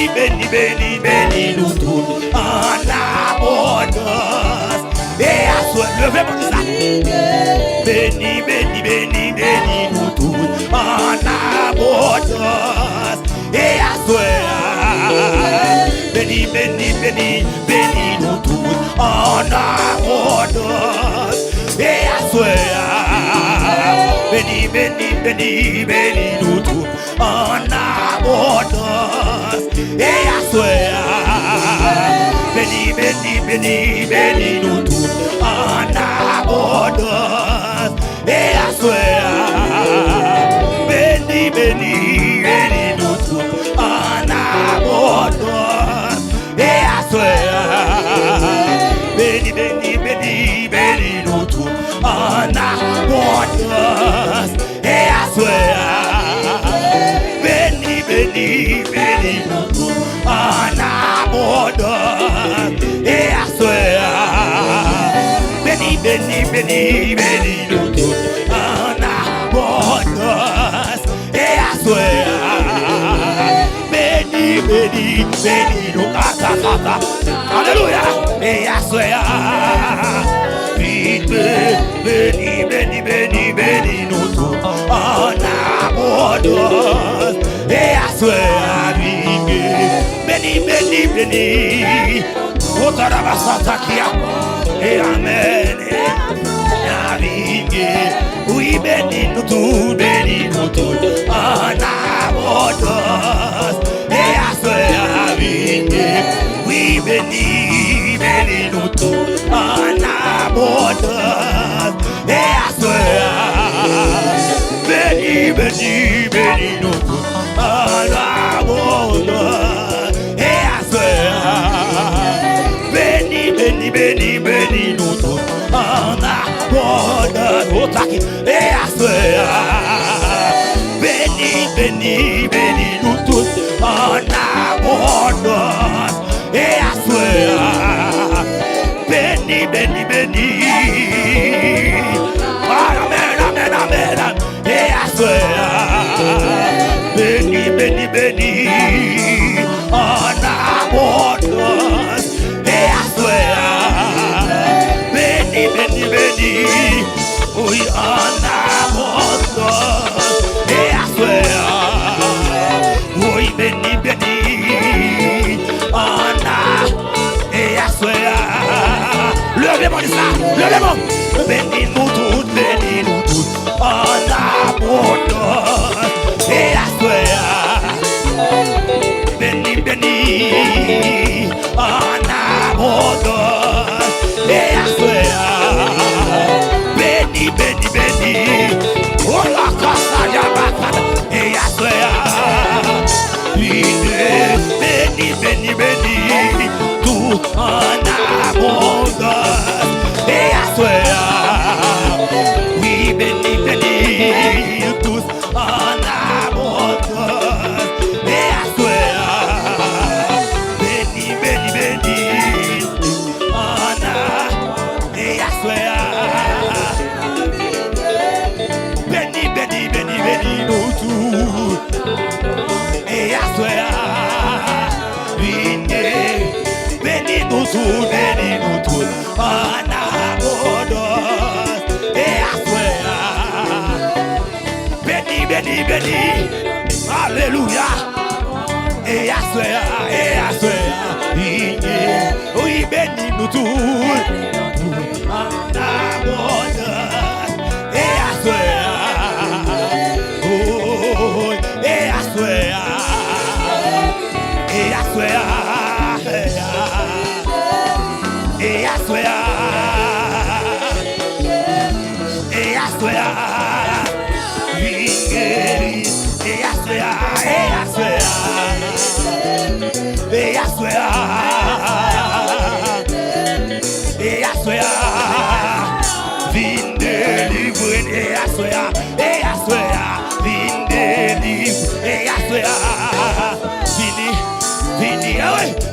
béni nous tous en abondance. Et à soi, levez-moi ça. Béni nous tous en abondance. Et à soi, béni nous tous en abondance. Et à soi, béni nous tous en abondance. Et à soi, béni nous tous en abondance. Et à soi, béni nous tous en abondance. Et à soi, béni nous tous en abondance. Et à soi, béni nous tous en abondance. Et à soi, béni nous tous en abondance. Et à soi, béni nous kata. Alléluia. Et à soi, béni nous tous en abondance. Et à soi, béni. Et amen. Oui, béni nous tous en abondance. Et à soi, oui, béni nous tous en abondance. Et à soi, béni nous tous en abondance. Et à soi, béni nous tous en abondance. Et à soi, béni nous tous en abondance. Et à soi, béni. Amen. Et à soi, béni en abondance. Et à soi, béni, oui, en abondance. Et à soi, oui, béni, en abondance. Et à soi, levez-moi de ça, levez-moi. Béni nous tous en abondance. Et à soi, béni en abondance. Et à soi, béni. Oh la casa ya bacana. Et à soi, béni, tout en abondance. Et à soi, oui, béni, tous en abondance. Et à soi, béni, en abondance. Et à soi, béni, nous tous. Et à soi, béni nous tous en abondance. Et à soi, béni, alléluia. Et à soi, oui, béni nous tous en abondance. Et à soi, oh, et à soi, et à soi, et à soi, et à soi, et à soi, et à soi, et à soi, vin délivrer. Et à soi, vin délivrer. Et à soi, vini,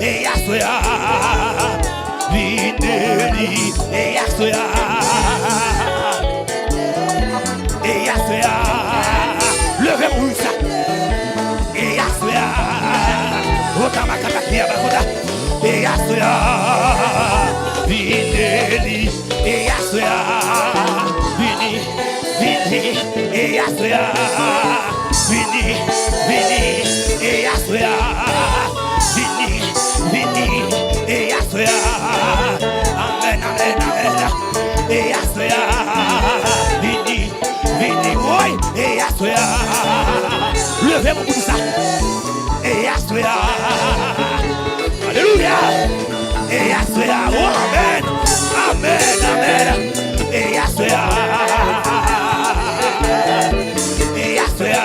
et à soi, vin délivrer. Et à soi, levez-vous ça. Et à soi, Amen, amen, amen. Et Assoya, vini, vini, oui, et Assoya. Levez mon bout de ça. Et Assoya. Alléluia. Et Assoya. Oh, amen. Amen, amen. Et Assoya. Et Assoya.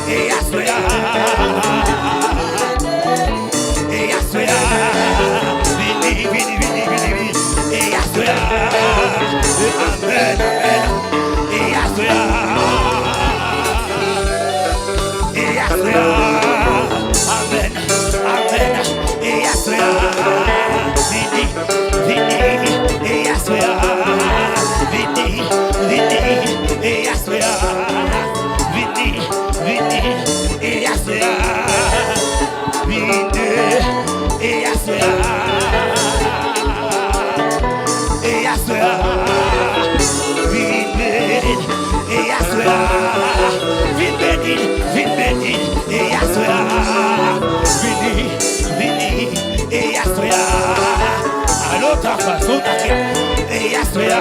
Et Assoya. Et Assoya. Vini, vini, vini, vini, vini. Et Assoya. Amen, amen. Et Assoya. Et Assoya. Amen, amen. Et Assoya. Vini, vini. Et Assoya. Vini, vini. Et Assoya. Vini, vini. Et Assoya. Vini, et Assoya. Et Assoya. Vini, et Assoya. Vini, vini. Et Assoya. Vini, vini. Et Assoya. À l'autre façon et Assoya.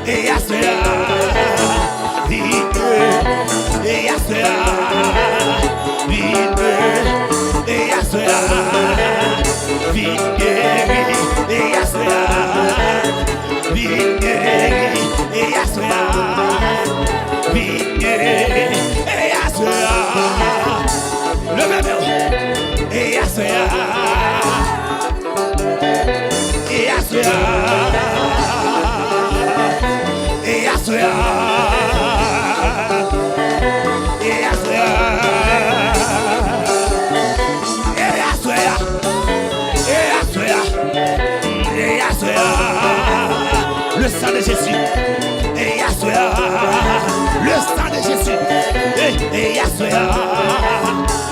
Et Assoya. Vini, et Assoya. Vini, et Assoya. Vini, et Assoya. Vini, et Assoya. Vini, et Assoya. Levez-vous, et Assoya. Et Assoya. Et Assoya. Et Assoya. Et Assoya. Et Assoya. Et Assoya. Le sang de Jésus. Et Assoya. Le sang de Jésus. Et Assoya.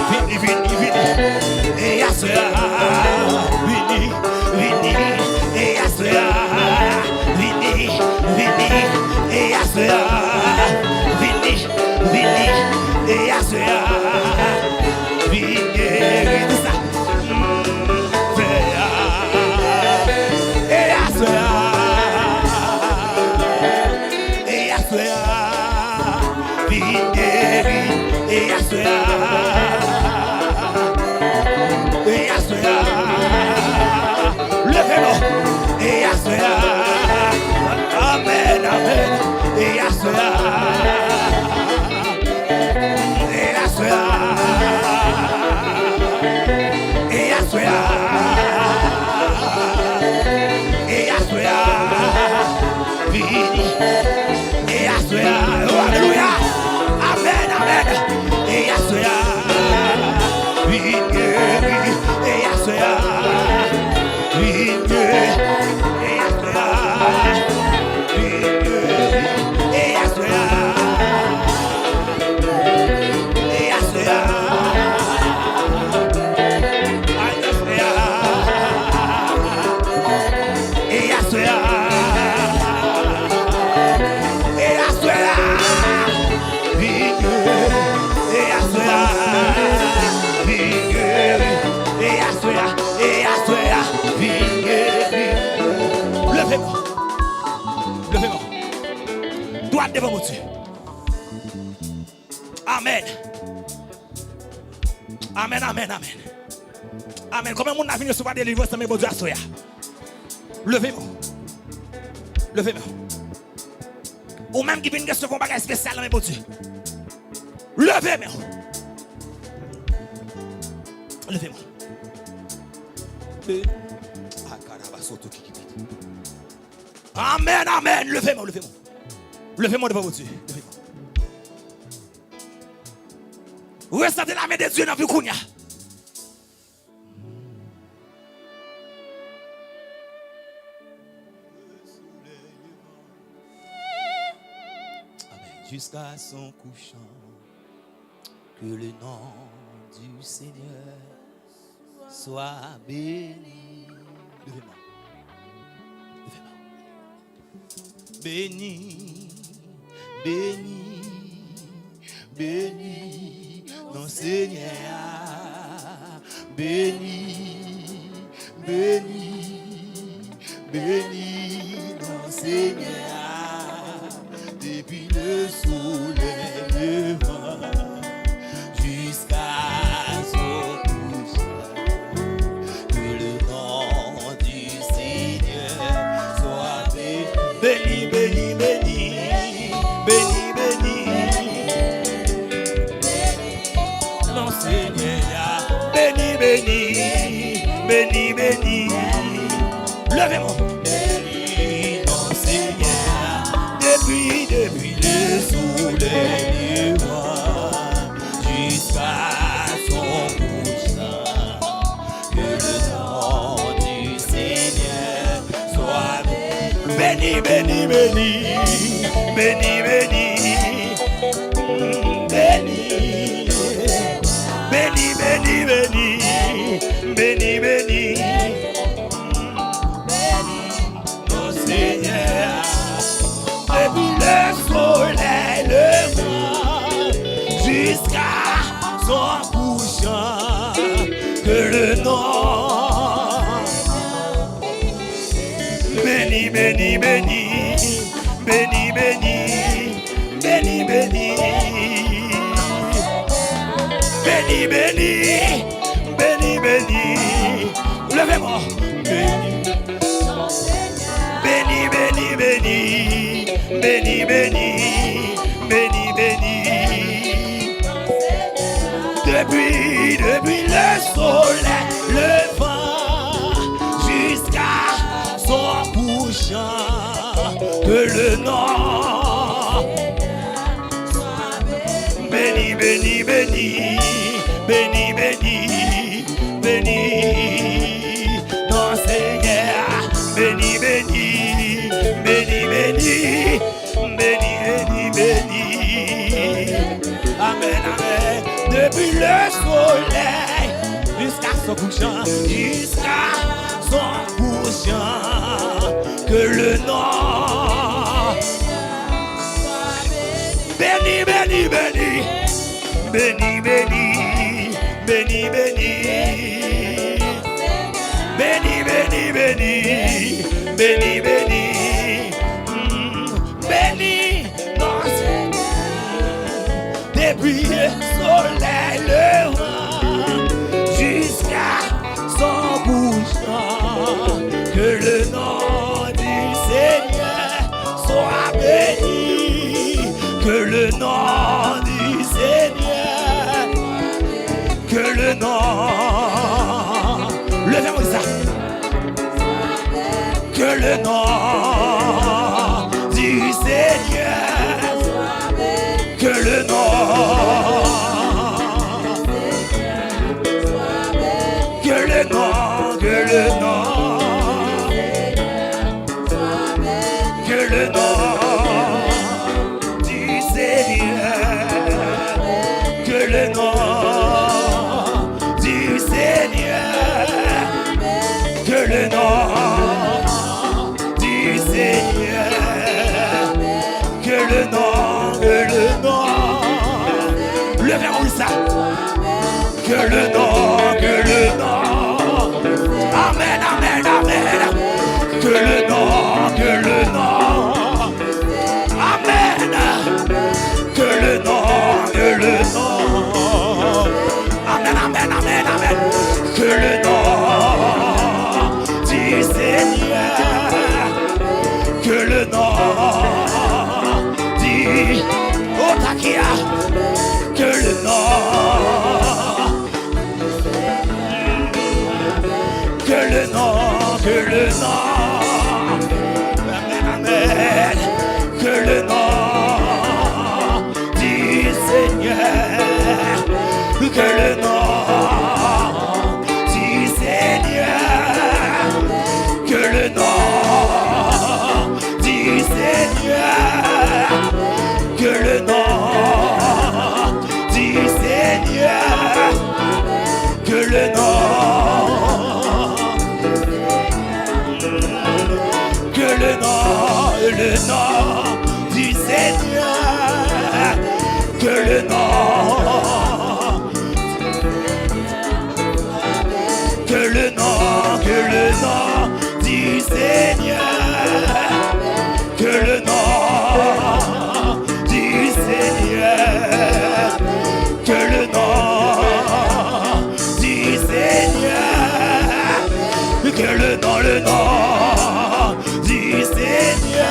Vini, vini, vini. Et Assoya. Vini, vini. Et Assoya. Vini, vini. Et Assoya. Vini, vini. Et Assoya. Vini, vini. Et Assoya. Et Assoya. Vini, et Assoya. Et Assoya. Levez-vous. Et Assoya. Amen, amen. Et Assoya. Et Assoya. Et Assoya. Et Assoya. Vini. Et Assoya. Oh, alléluia. Amen, amen. Et Assoya. Vini. Et Assoya. Vini. Et Assoya. Vini. Et Assoya. Et Assoya. Et Assoya. Et Assoya. Vini. Et Assoya. Vini. Et Assoya. Et Assoya. Vini. Levez-moi. Levez-moi. Droite devant mon Dieu. Amen. Amen, amen, amen. Amen. Comment mon avenir se va délivrer sans mes beaux Dieu Assoya? Levez-moi. Levez-moi. Ou même qui vient recevoir un bagage spécial dans mes beaux Dieu. Levez-moi. Levez-moi. Amen, amen. Levez-moi, levez-moi. Levez-moi devant vos Dieu. Levez-moi. Ressentez la main de Dieu dans le Kounia. Amen. Jusqu'à son couchant. Que le nom du Seigneur soit béni. Levez-moi. Levez-moi. Béni, béni, béni, non Seigneur. Béni, béni, béni, non Seigneur. Depuis le soleil levant jusqu'à son coucher, que le nom du Seigneur soit béni, béni, béni, béni, béni, non Seigneur, béni, béni, béni, béni, levez-moi, béni, non Seigneur, depuis le soleil levant jusqu'à son couchant, que le nom du Seigneur soit béni, béni, béni, béni, béni, béni, béni, béni, béni, béni, béni, mon Seigneur, depuis le soleil levant jusqu'à son couchant, que le nom béni, béni, béni, béni, béni, béni, béni, béni, béni, béni, béni, levez-moi, béni, béni, béni, béni, béni, béni, béni, béni, depuis le soleil levant jusqu'à son couchant, que le nom béni, béni, béni, béni, béni, béni, non Seigneur, béni, béni, béni, béni, béni, béni, béni, amen, amen, depuis le soleil jusqu'à son couchant, que le nom béni, béni, béni, béni, béni, béni, béni, béni, béni, béni, béni, béni, béni, non Seigneur, depuis le soleil levant jusqu'à son couchant, que le nom du Seigneur soit béni, que le nom du Seigneur, que le nom, levez-moi ça, que le nom du Seigneur, que le nom, que le nom, que le nom, que le nom du Seigneur, que le nom du Seigneur, que le nom du Seigneur, que le nom, levez-vous ça, que le nom, amen, amen, amen, que le nom, amen, que le nom, amen, amen, amen, amen, que le nom du Seigneur, que le nom du Otakia, que le nom, que le nom, amen, amen. que le nom, que le nom du Seigneur, que le nom du Seigneur, que le nom du Seigneur, que le nom du Seigneur,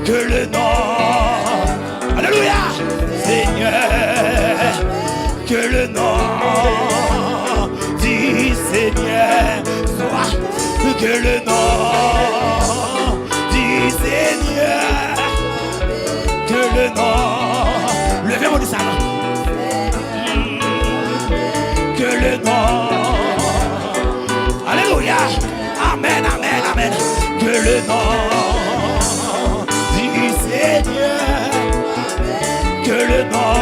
que le nom, alléluia, Seigneur, que le nom du Seigneur soit, que le nom du Seigneur, que le nom, levez-moi du salon, que le nom, alléluia, amen, amen, amen, que le nom du Seigneur, que le nom,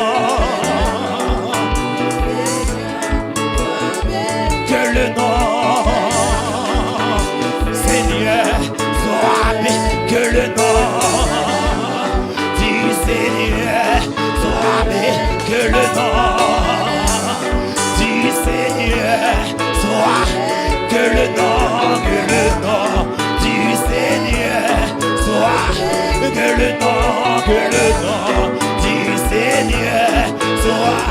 que le nom, Seigneur, soit béni, que le nom du Seigneur soit béni, que le nom du Seigneur soit, que le nom du Seigneur soit, que le nom du Seigneur soit,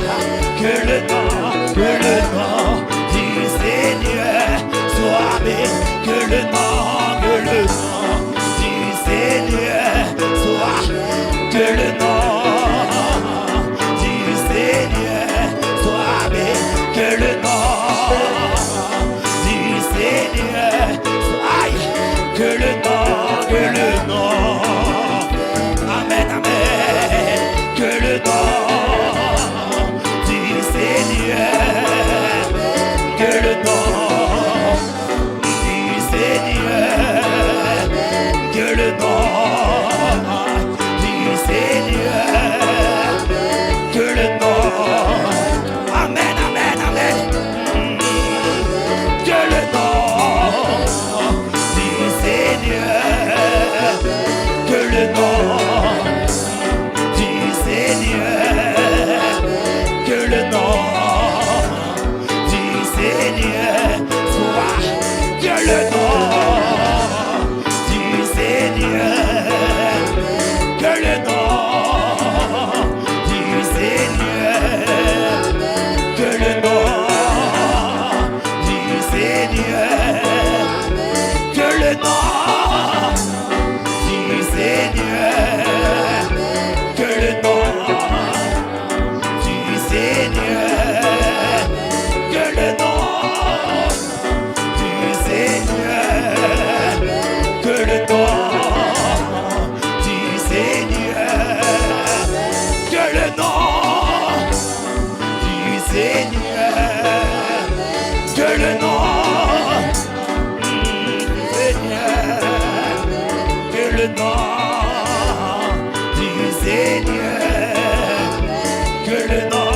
que le nom du Seigneur soit béni, que le nom du Seigneur soit, que le nom du Seigneur soit béni, que le nom du Seigneur soit, que le nom, amen, amen, que le nom du Seigneur, que le nom du Seigneur, que le nom du Seigneur, que le nom, amen, amen, amen, que le nom du Seigneur, que le nom du Seigneur, que le nom du Seigneur soit, que le nom du Seigneur, que le nom du Seigneur, que le nom du Seigneur, que le nom du Seigneur, que le nom du Seigneur, que le nom du Seigneur, que le nom du Seigneur, que le nom du Seigneur, que le nom que le nom du Seigneur, que le nom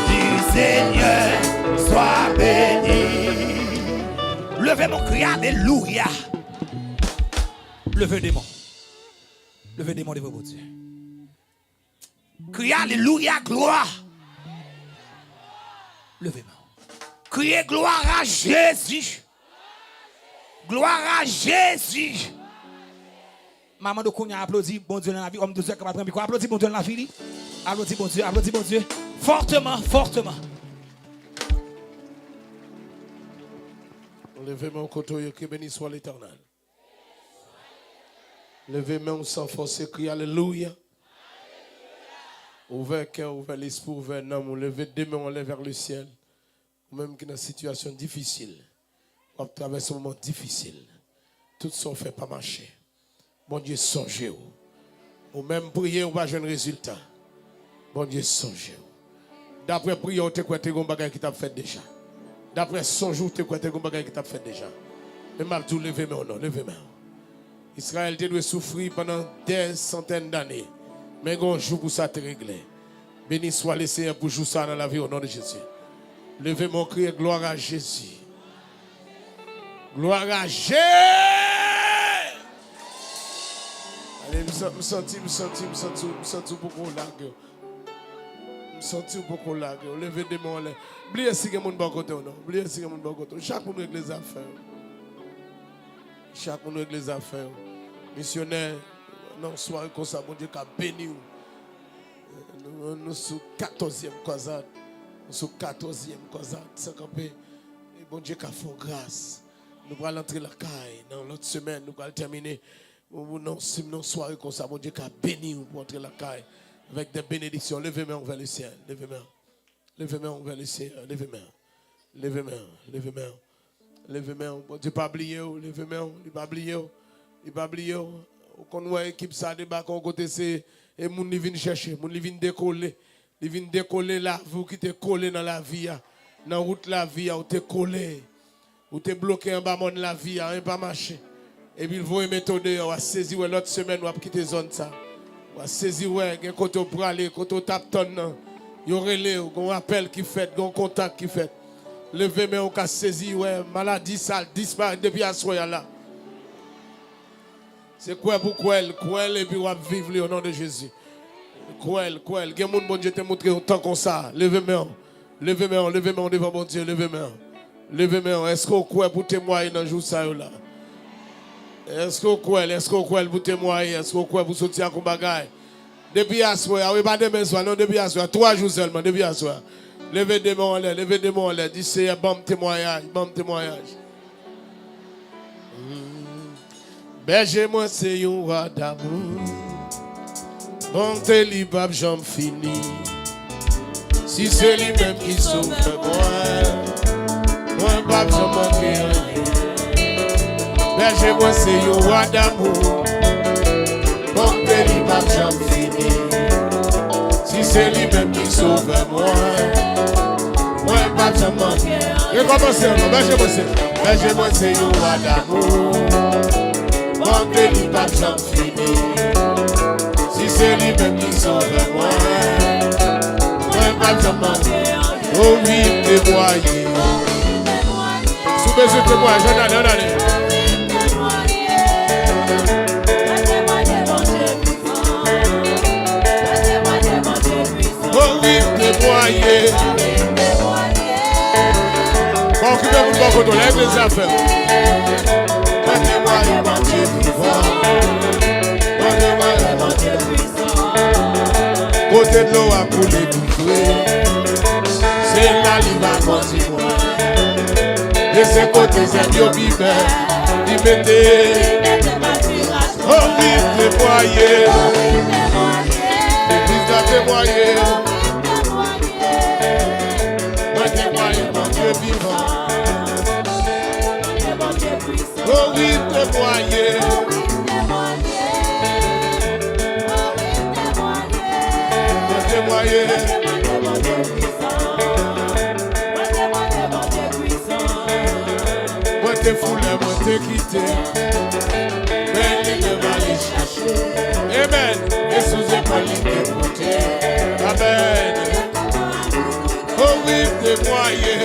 du Seigneur soit béni. Levez mon cri, alléluia. Levez démon. Levez démon devant votre Dieu. Criez alléluia, gloire. Levez-moi. Criez gloire à Jésus. Gloire à Jésus. Maman de Kounia applaudit bon Dieu dans la vie. Homme de Dieu qui va prendre micro. Applaudit bon Dieu dans la vie. Applaudit bon Dieu. Applaudit bon Dieu. Fortement, fortement. Levez mon côté, que béni soit l'Éternel. Levez mon sans force, crie alléluia. Ouvert cœur, ouvert l'esprit, ouvert l'âme. Levez deux mains, on lève vers le ciel. Ou même qui est dans une situation difficile. On traverse un moment difficile. Tout ça ne fait pas marcher. Bon Dieu, songez-vous. Ou même prier, on va jouer un résultat. Bon Dieu, songez-vous. D'après prier, on te croit que tu as un bagage qui t'a fait déjà. D'après son jour, tu as un bagage qui t'a fait déjà. Mais m'a dit, levez-moi ou non, levez-moi. Israël doit souffrir pendant des centaines d'années. Mais un jour pour ça te régler. Béni soit le Seigneur pour jouer ça dans la vie au nom de Jésus. Levez mon cri, gloire à Jésus. Gloire à Jésus. Alléluia. me senti beaucoup largué. Me senti beaucoup largué. Levez des mains là. Oubliez si quelqu'un bon côté non. Oubliez si quelqu'un bon côté. Chaque monde avec les affaires. Chaque monde avec les affaires. Missionnaire, non soirée comme ça, mon Dieu qu'a béni. Nous sommes 14e croisade. Nous sommes 14e croisade. C'est quand même bon Dieu qu'a fait grâce. Nous allons entrer la caille. Dans l'autre semaine, nous allons terminer. Non soirée comme ça, mon Dieu qu'a béni pour entrer la caille. Avec des bénédictions. Levez-moi vers le ciel. Levez-moi vers le ciel. Levez-moi. Bon Dieu pas oublié. Levez-moi. Il pas oublié. Quand nous avons équipe ça débarque en côté c'est et moun li vinn chercher, moun li vinn décoller. Li vinn décoller là, vous qui t'es collé dans la vie, dans route la vie, ou t'es collé. Ou t'es bloqué en bas de la vie, hein, pas marcher. Et puis, il faut méthode, on va saisir l'autre semaine, on va quitter zone ça. On va saisir, ouais, quand on peut aller, quand on tape ton, il y aurait les, on appel qui fait, on contact qui fait. Levez, mais on va saisir, ouais, maladie, ça disparaît depuis à soir là. C'est quoi pour quoi, et puis on va vivre au nom de Jésus. Quoi, il y a des gens bon Dieu te montré autant comme ça. Levez-moi devant mon Dieu, levez-moi. Est-ce qu'on croit pour témoigner dans le jour ça là? Est-ce qu'on croit pour témoigner? Est-ce qu'on croit pour sortir à un bagaille? Depuis à soir, oui, pas demain soir, non, depuis à soir, 3 jours seulement, depuis à soir. Levez des mains en l'air, dis c'est bon témoignage. Berger moi c'est un roi d'amour. Bonté li pape j'en fini. Si c'est lui-même qui sauve moi pape j'en manque rien. Berger moi c'est un roi d'amour. Bonté li pape j'en fini. Si c'est lui-même qui sauve moi pape j'en manque rien. Recommencez encore, berger moi c'est un roi d'amour. Bonté li pape j'en fini. Si c'est lui-même qui sauve moi pas j'en manque. Oh oui, témoigner. Sous mes yeux témoigner, j'en ai. Oh oui, témoigner. Bon, qui veut vous voir quand on lève les affaires. Témoigner, mon Dieu vivant. Côté de l'eau a coulé bouclé. C'est là qu'il va continuer. Et c'est côté c'est Dieu qui mettait. Oh oui, témoigner. L'église a témoigné. Moi témoigner mon Dieu vivant. Oh oui, témoigner. Moi t'es foulé, moi t'es quitté. Mais il ne va les chercher. Amen. Et sous épaule il t'est monté. Amen. Oh oui, témoigner.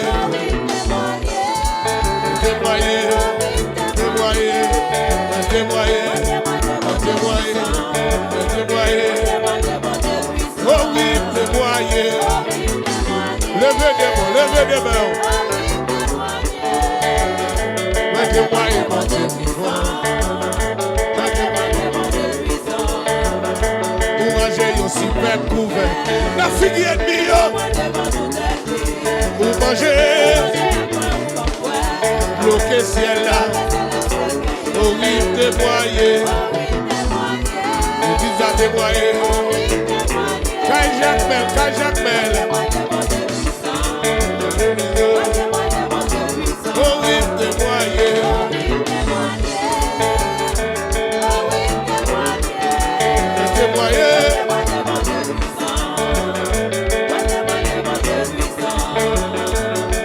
Oh oui, témoigner. Levez des mains. Moi témoigner mon Dieu vivant. Pour manger un super couvert. La fille ennemie. Pour manger. Bloquer ciel là. Oh oui, témoigner. L'église a témoigné. Jacques Mel. Oh oui, témoigner.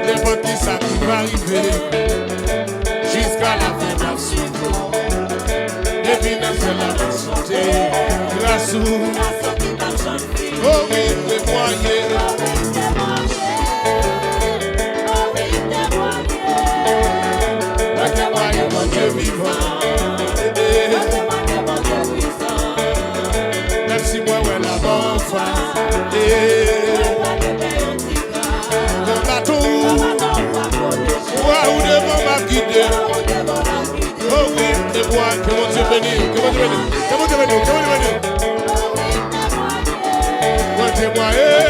N'importe qui ça qui va arriver jusqu'à la fin de la suite. Et puis dans la santé, grâce oh oui, témoigner. Témoigner mon Dieu vivant. Mon bateau, ou devant ma guide. Oh oui, et moi, que mon Dieu bénisse, que mon Dieu bénisse, que mon Dieu bénisse, que mon Dieu bénisse. Moi témoigner,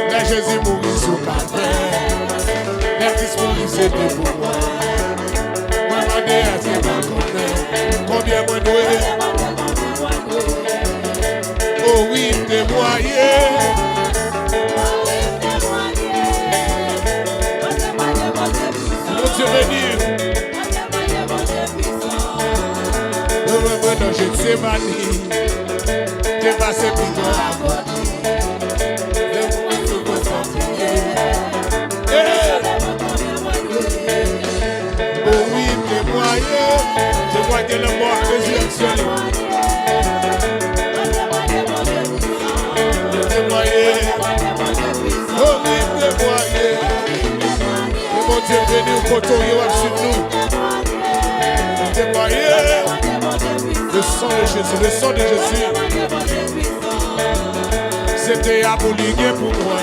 mais Jésus mourit sous Calvaire, mais Christ mourit c'était pour moi. Moi demandé à ce combien moi doué. Oh oui, témoigner. Mon Dieu béni. Dans Gethsémani, t'es passé plus dans la voie. Oh oui, témoigner le mort résurrection. Témoigner. Oh oui, témoigner. Et mon Dieu béni au coton, il va sur nous. Témoigner. Le sang de Jésus, le sang de Jésus. C'était aboli pour moi.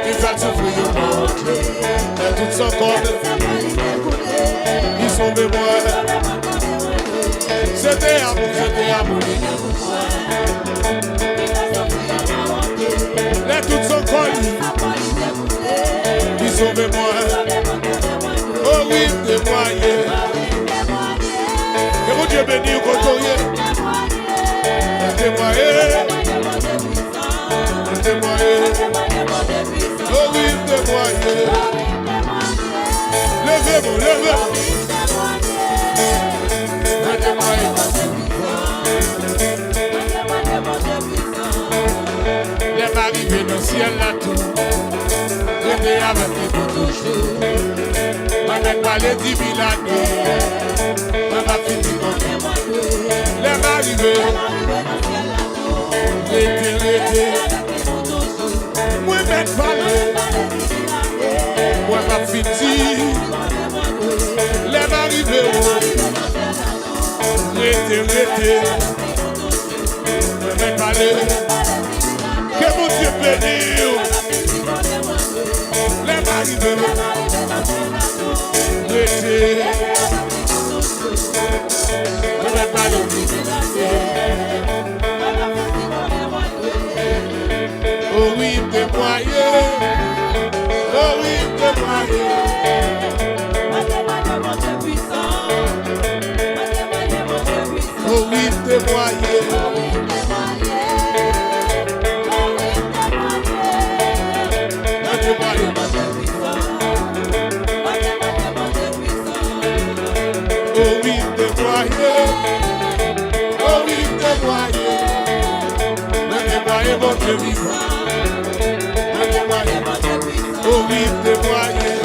Il va souffrir de moi. Et tout son corps, ils sont de moi. C'était aboli. Et tout son corps, ils sont de moi. Oh oui, témoigner. Que mon Dieu bénisse au cotonnier. Témoigner. Oh oui, témoigner. Levez-vous. Les m'arrivés dans le ciel là tout. J'étais avec les toujours. Avec pas les 10 000 années. Ma fille les m'arrivés. Rété. Moi m'être parlé. Moi ma fille. Les m'arrivés. Rété. Moi m'être parlé. Que mon Dieu bénisse. Les m'arrivés. Rété. Oh oui, témoigner. Oh oui, témoigner. Oh oui, témoigner. Oh oui, témoigner. Oh oui, témoigner. Témoigner mon Dieu vivant. Oh oui, témoigner.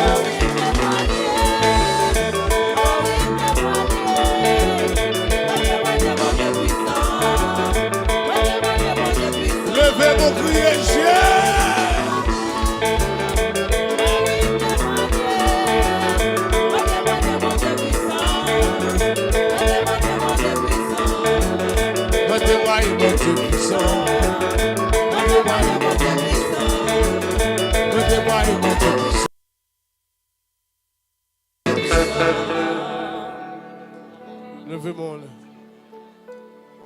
Levez mon cri et Levez-moi.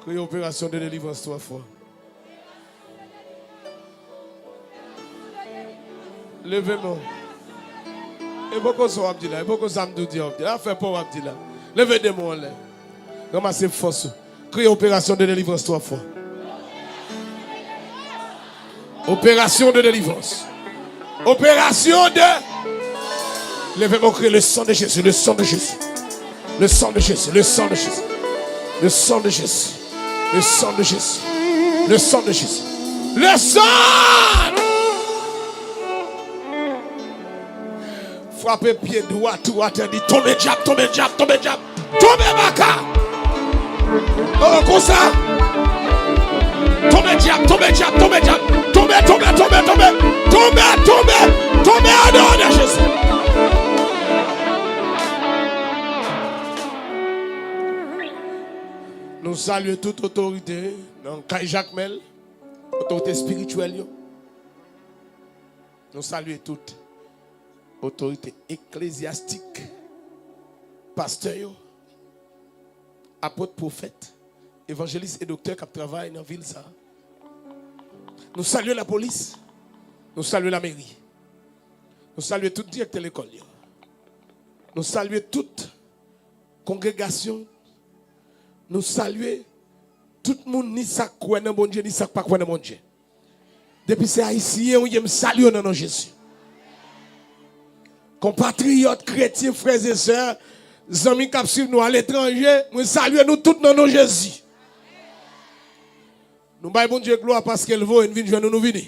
Criez opération de délivrance 3 fois. Levez-moi. Et beaucoup sont Abdillah. Et beaucoup sont Abdillah. Fait pour Abdillah. Levez-moi. Ramassez force. Criez opération de délivrance 3 fois. Opération de délivrance. Opération de. Levez-moi, criez le sang de Jésus. Le sang de Jésus. Le sang de Jésus, le sang de Jésus, le sang de Jésus, le sang de Jésus, le sang de Jésus, le sang. Frappez pied droit, tout à terre, dit tombez diable, tombez diable, tombez diable, tombez baka. Oh, comme ça. Tombez diable, tombez diable, tombez diable, tombez, tombez, tombez, tombez, tombez, tombez, tombez en dehors de Jésus. Nous saluons toute autorité dans Kai Jacques Mel, autorité spirituelle. Yo. Nous saluons toute autorité ecclésiastique, pasteur, yo, apôtre, prophète, évangéliste et docteur qui travaillent dans la ville. Ça. Nous saluons la police, nous saluons la mairie, nous saluons tout directeur de l'école. Nous saluons toute congrégation. Nous saluons tout le monde, ni ça quoi dans bon Dieu, ni ça pas quoi dans bon Dieu. Depuis ces haïtiens, nous me saluons dans Jésus. Compatriotes, chrétiens, frères et sœurs, amis qui suivent nous à l'étranger, nous saluons nous tous dans Jésus. Nous baillons bon Dieu gloire parce qu'elle vaut une vie de nous venir.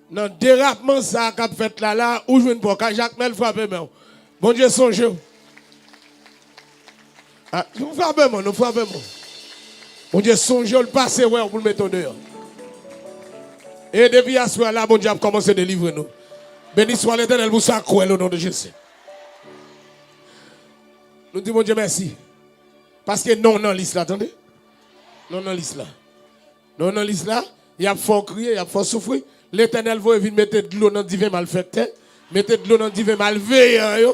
Dans le dérapement, ça a fait là, où je ne peux pas, Jacques Mel frappe, bon Dieu, songez. Nous frappons, nous frappons. Bon Dieu, songez le passé, ouais, pour le mettre dehors. Et depuis à ce là, bon Dieu a commencé à délivrer nous. Béni soit l'Éternel pour ça, au nom de Jésus. Nous disons, bon Dieu, merci. Parce que non, non, l'islam, attendez. Non, non, l'islam. Non, non, l'islam, il y a fort crier, il y a fort souffrir. L'Éternel va venir mettre de l'eau dans divin malfaiteur, mettre de l'eau dans divin malveillant.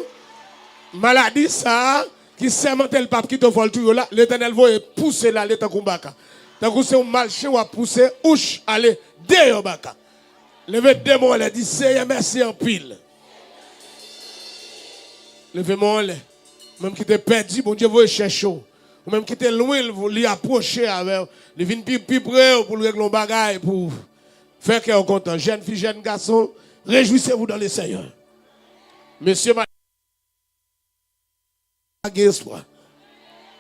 Maladie, ça, qui sermente le pape qui te vole tout là, l'Éternel va pousser là, l'état kumbaka. Tant que c'est un marché ou à pousser, ouch, allez, dehors baka. Levez démon, elle dit, Seigneur, merci en pile. Levez-moi, même qui t'est perdu, bon Dieu, vous chercher. Ou même qui t'est loin, vous lui approcher avec, il vient plus près pour régler le bagage, pour faire qu'il est content. Jeune fille, jeune garçon, réjouissez-vous dans le Seigneur. Monsieur, madame, espoir.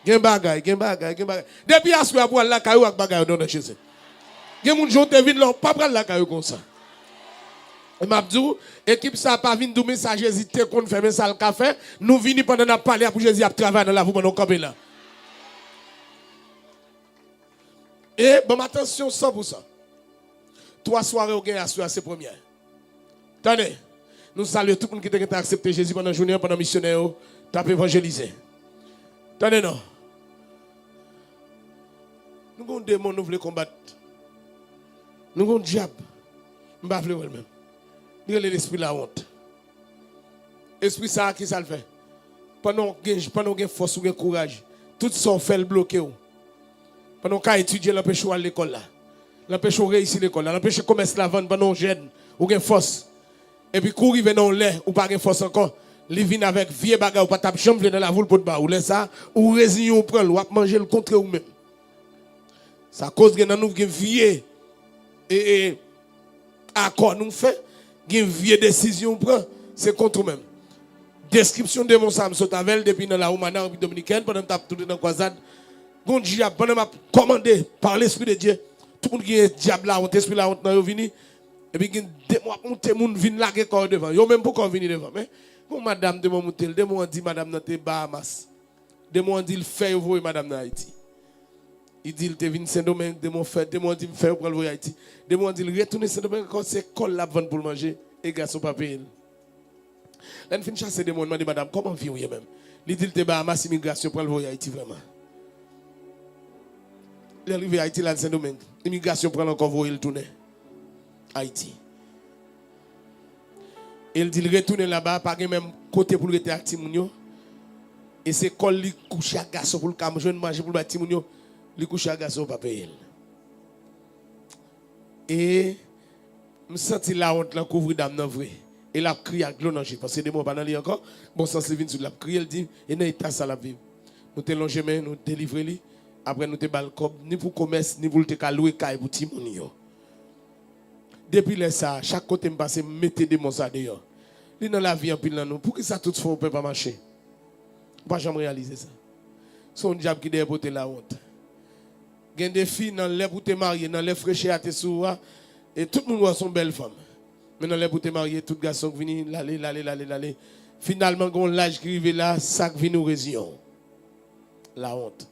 Gen bagay. Depuis à ce moment pour la caillou avec bagay dans Jésus. Gen moun jonte vinn là pas prendre la caillou comme ça. Et m'a dit équipe ça pas vinn dou message Jésus te kon faire ça le café, nous vini pendant n'a parler pour Jésus a travailler dans la vous pendant camper là. Et bon attention 100%. 3 soirées au gain à c'est première. Attendez. Nous saluons tout le monde qui a accepté Jésus pendant la journée pendant missionnaire, t'as évangélisé. Attendez non. Nous avons des démons, nous voulons combattre. Nous avons un diable. Nous ne voulons pas même. Nous avons l'esprit de la honte. L'esprit ça, qui ça le fait? Pendant qu'on a force ou courage, tout ça fait le bloquer. Pendant qu'on a étudié, l'empêche à l'école là. L'empêche à réussir l'école là. L'empêche à commercer la vente pendant qu'on jeune ou qu'on force. Et puis courir venant l'air ou pas de force encore. Les vins avec vieux bagages ou pas taper chambre dans la voule pour te bas ou laisse ça ou résigner ou prendre ou manger le contre ou même. Ça cause que nous vieux et accord nous fait, une vieille décision prend, c'est contre nous même. Description de mon Sam Sotavel depuis dans la Oumana dominicaine pendant tape tout dans la croisade. Bon diable pendant m'a commandé par l'esprit de Dieu. Tout le monde qui est diable là, on esprit là, on est venu et puis des mois monter moun vinn laguer corps devant. Yo même pourquoi venir devant mais bon madame de mon monter, de moi dit madame dans tes Bahamas. De moi dit il fait vous madame dans Haïti. Il dit il te vinn Saint-Domingue de mon fait, de moi dit me faire pour aller Haïti. De moi dit il retourner Saint-Domingue quand c'est col la vendre pour le manger et garçon pas payer. Là fin chasser de monde m'a dit madame comment vivre même. Il dit il te Bahamas immigration pour aller Haïti vraiment. Il arrive à Haïti là Saint-Domingue. Immigration prend encore voyer le tourner. Haïti. Il dit il retourne là-bas pas même côté pour le rester avec Timounio. Et c'est quand il couche à garçon pour le cam jeune manger pour le Timounio, il couche à garçon pas payer. Et me senti la honte la couvrir dame non vrai. Et la crié à glonange parce que des mots pas dans lui encore. Bon sens vient sur la crié il dit et dans état ça la vivre. Nous te longer main nous délivrer lui après nous te balcob ni pour commerce ni pour te louer caille pour Timounio. Depuis là ça, chaque côté me passe mettez des mots ça dehors. Li dans la vie en pile dans nous. Pour que ça tout on peut pas marcher. Pas jamais réaliser ça. Son diable qui derrière porter la honte. Gen des filles dans les pour te marier, dans les fraîcheurs à te soura et tout le monde voit son belle femme. Mais dans les pour te marier, tout garçon qui vient l'aller. Finalement gon l'âge qui arrive là, ça qui vient nous résion. La honte.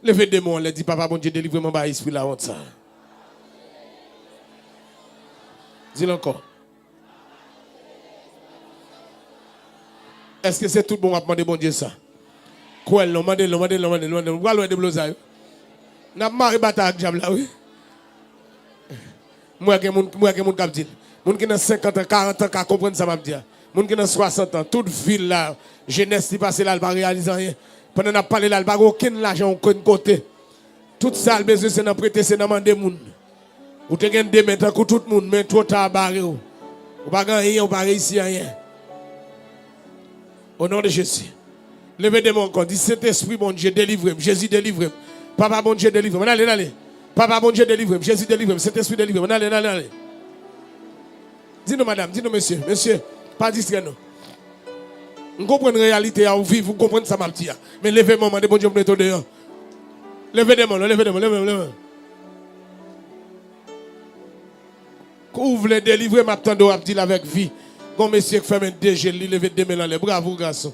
Levez des mots, elle dit papa bon Dieu délivre-moi par esprit la honte ça. Dis-le encore. Est-ce que c'est tout bon à demander bon Dieu ça? Quoi, non, mandez. Vous allez de blosaille. N'a marre bataille avec diable là, oui. Moi, qui mon cap dit. Moun qui a 50 ans, 40 ans, qui comprendre ça, m'a dit. Moun qui a 60 ans, toute ville là, jeunesse qui passe là, elle ne réalise rien. Pendant qu'on a parlé là, elle n'a aucun argent, aucun côté. Tout ça, le besoin, c'est de prêter, c'est de demander moun. Vous avez des maintenant que tout le monde, mais trop tard, barré. Vous n'avez rien, vous n'avez réussi à rien. Au nom de Jésus. Levez des mains encore. Dis Saint-Esprit, mon Dieu, délivre-moi. Jésus, délivre-moi. Papa, mon Dieu, délivre-moi. Allez. Papa, mon Dieu, délivre-moi. Jésus, délivre-moi. Saint-Esprit, délivre-moi. Allez. Dis-nous, madame, dis-nous, monsieur. Monsieur, pas distrait, non. Vous comprenez la réalité, vous vivez, vous comprenez ça, ma petite. Mais levez-moi, mon Dieu, pour nettoyer dehors. Levez des mains. Ouvre les délivrer, ma petite, dit avec vie. Quand monsieur qui fait un DG, il lève des mains. Bravo, garçon.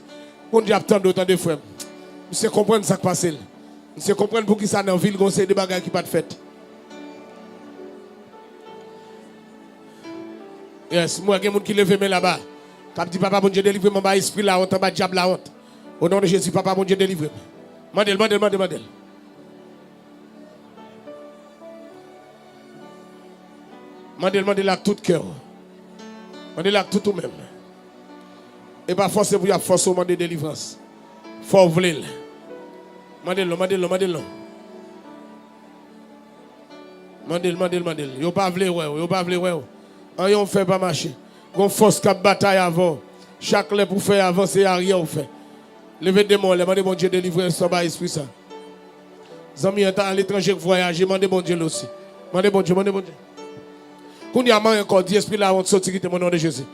On dit attendre autant de frères. Monsieur comprendre ça qui passe. Monsieur comprendre pour qui ça dans la ville, conseil des bagages qui pas de fête. Yes, moi, il y a des gens qui lèvent mes là-bas. Quand je dis papa, bon Dieu, délivre mon esprit la honte, mon diable la honte. Au nom de Jésus, papa, bon Dieu, délivre. Mandel. Mandel avec tout cœur. Mandel avec tout même. Et pas forcément pour y avoir force au moment de délivrance. Faut vouloir. Mandel. Yo pas vouloir. On fait pas marcher. On force cap bataille avant. Chaque lè pour faire avancer rien on fait. Levez des mains, demandez mon Dieu délivrer son bas esprit ça. Zami à l'étranger voyager, demandez mon Dieu aussi. Demandez mon Dieu. Quand y a encore dit esprit là on sortir mon nom de Jésus.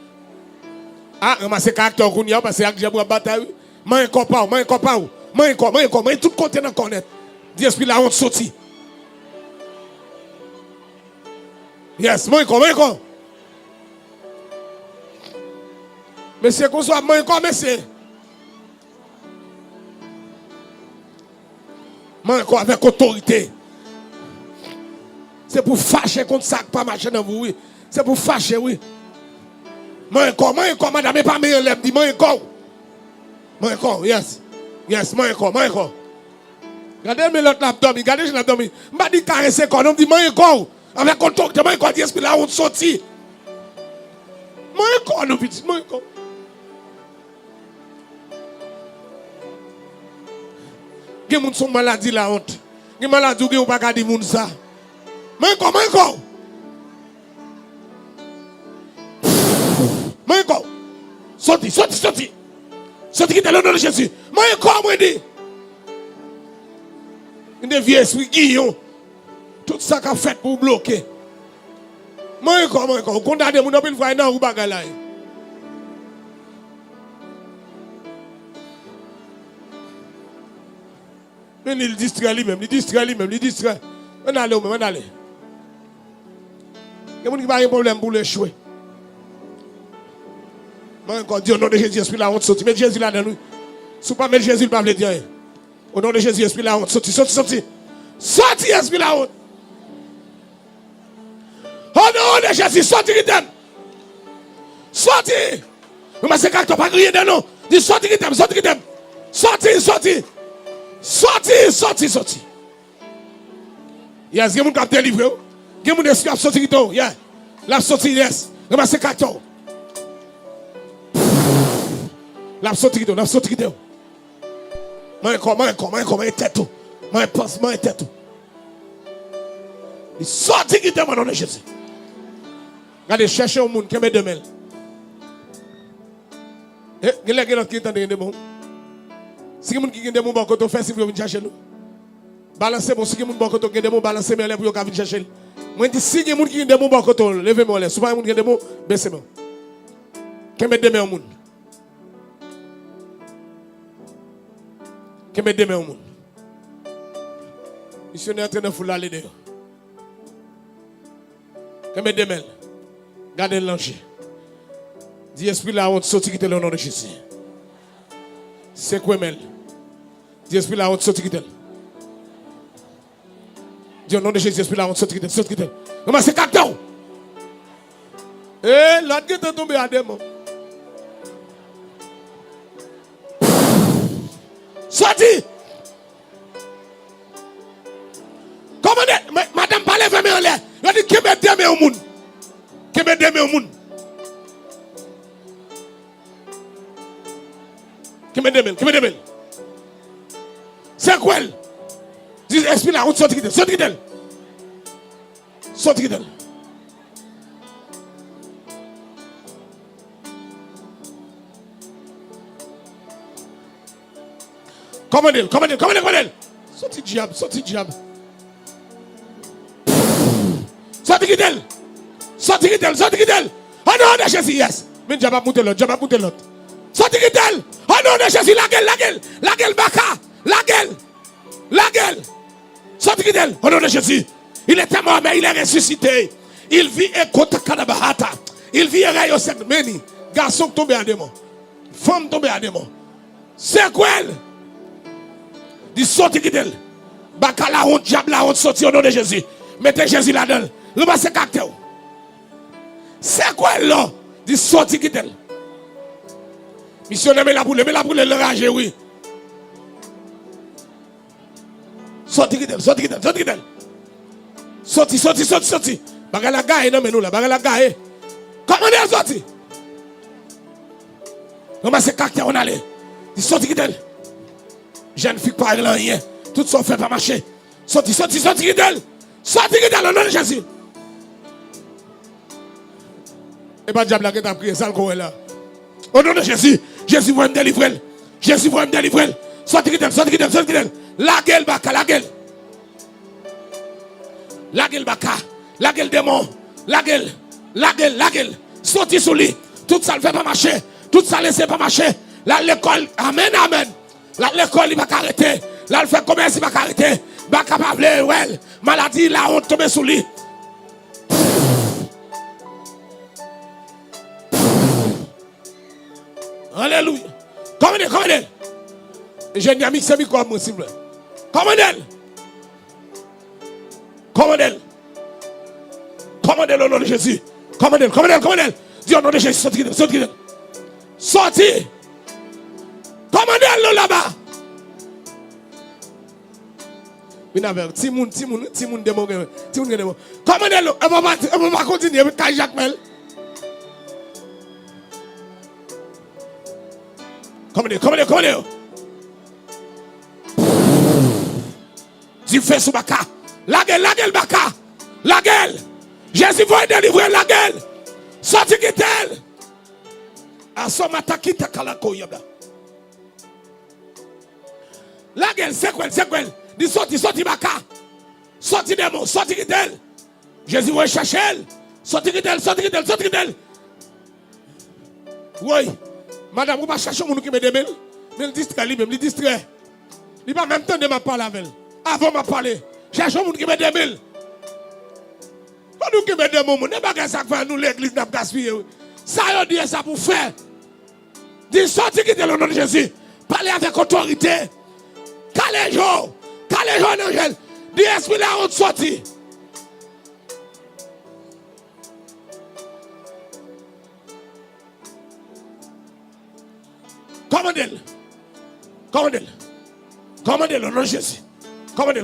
Ah, ramassez caractère qu'on y a parce que j'ai pour bataille. Man encore tout côté dans connaître. Dit esprit là on sortir. Yes, man encore. Mais c'est qu'on soit man encore monsieur. Man encore avec autorité. C'est pour fâcher contre ça qui pas marcher dans vous, oui. C'est pour fâcher, oui. Man encore, madame, pas meilleur lèvre, dit man encore, yes, man encore. Regardez l'autre l'abdomen, regardez l'abdomen. Je ne dis pas caresser quand on dit man encore. Avec autorité, man encore, dit esprit là, on sortit. Man encore, nous petit, man encore. Il y a des gens qui sont malades, la honte. Il y a des malades qui ne pas dire ça. Mais encore. Sorti. Sorti qui est le nom de Jésus. Mais encore, moi dit. Il y a des vieux esprits guillons. Tout ça qu'a fait pour bloquer. Mais encore. Condamné, mon appel voit dans ou bagala. Mais il distrait lui-même. On allait. Il y a des gens qui n'ont pas de problème pour l'échouer. Mais encore, Dieu, au nom de Jésus, esprit là, on te sortit. Mais Jésus là, dans nous. Si vous ne mettez pas Jésus, il ne peut pas dire rien. Au nom de Jésus, esprit là, on te sortit. Sorti, esprit là, on. Au nom de Jésus, sorti, Ritem. Sorti. Mais c'est quand tu n'as pas crié de nom. Dis sorti, Ritem. Sorti. Yes, il y a des gens qui ont délivré. Il y a des gens qui ont sorti. La sortie, yes. Ramassez carton. La sortie. Moi, tête. Moi, pense, tête. Il sortit qui te nom de Jésus. Regardez, cherchez un monde qui met 2000. Il y a des qui sont des gens. Si vous avez des gens qui ont fait, si vous venez chercher nous. Balancez, si vous avez des gens qui ont balancé, mais vous venez chercher. Moi, je dis, si vous avez des gens qui ont levez-moi les. Si vous avez des gens qui ont baissez-moi. Qui met 2000 au monde. Qui met 2000 au monde. Missionnaire en train de fouler aller dehors. Qui met 2000. Gardez l'ange. Dis esprit là, on te sortit qui te le nom de Jésus. C'est quoi, Mel? Dis esprit là, on te sortit qui te. Dis au nom de Jésus, esprit là, on te sortit qui te. Comment c'est carton? L'autre qui est tombé à démon. Sorti. Comment madame parle vraiment en l'air. Il dit que me deme au monde. Que me deme au monde. Que me deme. C'est quoi? Dis esprit la route sorti d'elle. Sorti d'elle. Comment elle? Sorti diable. Sorti d'elle. Oh non, de Jésus, yes. Mais diable a monté l'autre. Sorti d'elle. Oh non, de Jésus, la gueule, baka. La gueule. Sorti d'elle. Oh non, de Jésus. Il était mort, mais il est ressuscité. Il vit et kota kanabahata. Il vit et rayo sec. Meni. Garçon tombé à démon. Femme tombée à démon. C'est quoi elle? Dit sorti d'elle. Baka la honte, diable la honte, sorti au nom de Jésus. Mettez Jésus là-dedans. Ramassez caractère. C'est quoi elle là? Dit sorti d'elle. Missionnaire, mais la boule, le rage, oui. Sorti d'elle. Sorti. Bagala gaye, non, mais nous là, bagala gaye. Comment elle est sorti? Ramassez caractère, on allait. Dit sorti d'elle. Jeune fille pas rien. Tout ça fait pas marcher. Sorti d'elle. Sorti d'elle, au nom de Jésus. Et pas diable qui t'a prié, ça le là. Au nom de Jésus, Jésus va me délivrer. Sorti d'elle. La gueule baka, la gueule. La gueule baka, la gueule démon. La gueule. Sorti sous lui. Tout ça ne fait pas marcher. Tout ça ne laisse pas marcher. Là, l'école, amen. Là, l'école, il va arrêter. Là, le fait commerce, il va arrêter. Il va capable, ouais. Maladie, la honte tombe sous lui. Alléluia. Commandez. J'ai mis c'est micro à moi, s'il vous plaît. Commandez au nom de Jésus. Commandez. Dis au nom de Jésus, sorti. Commandez-le là-bas. Timoun démon. Commandez-le. On va continuer avec Jacques Mel. Commandez. Tu fais sous Baka. La gueule, Baka. La gueule. Jésus va délivrer la gueule. Sorti qui t'elle. A son mataki ta kalako yabla. La gueule, c'est quoi? Dis sorti Baka. Sorti démon, sorti qui t'elle. Jésus va chercher elle. Sorti qui t'elle. Oui. Madame, vous ne cherchez pas qui me démêle. Mais il distrait lui-même, il distrait. Il va même temps de me parler avec elle. Avant de me parler. Cherchez un qui me démêle. Pas nous qui me démêle. Ne pas ça faire nous l'église n'a pas gaspillé. Ça y dit ça pour faire. Dis sorti qui est le nom de Jésus. Parlez avec autorité. Calez-vous, Angèle. Dis esprit la honte sorti. Commandez le nom de Jésus. Commandez.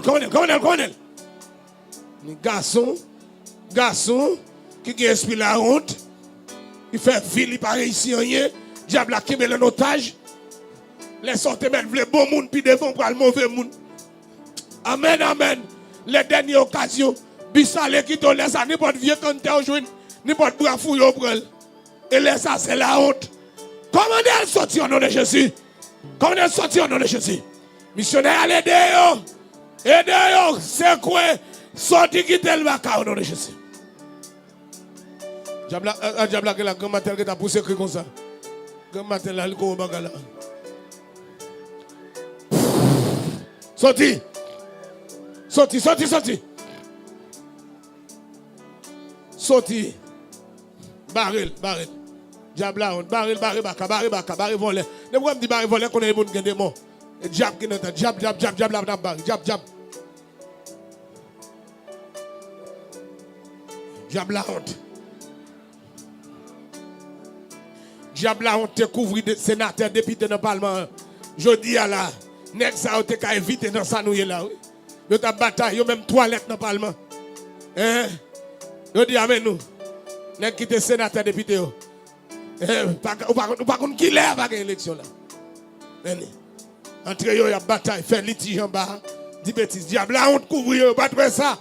Garçon qui esprit la honte, il fait ville, il paraît ici rien. Diable a quitté un otage. Les sorties mettre le bon monde puis devant pour le mauvais monde. Amen. Les dernières occasions, Bissale qui te laisse à n'importe vieux quand tu es joué, n'importe bras fouille au bras. Et laisse ça, c'est la honte. Commandez elle sortir au nom de Jésus. Missionnaire, aidez-vous. C'est quoi? Sorti qui tel baka au nom de Jésus. Diable que la grand matin qui t'a poussé comme ça. Grand matin là, il go bagala. Sorti. Baril. Diable là, baril volé. Ne vous me dit baril volé qu'on est bon qui démon. Diable qui n'est diable. Diable la honte. Diable la honte te couvre de sénateur député dans le parlement. Je dis à la Nèg ça yo te ka éviter dans ça nous là oui. Yo ta bataille, yo même toilette dans parlement. Hein? Yo dit avec nous. Nèg qui te sénateur député yo. Pas contre qui l'air pas élection là. Entre yo y a bataille, faire litige en bas, dit bêtises, diable la honte couvrir yo, pas trouver ça.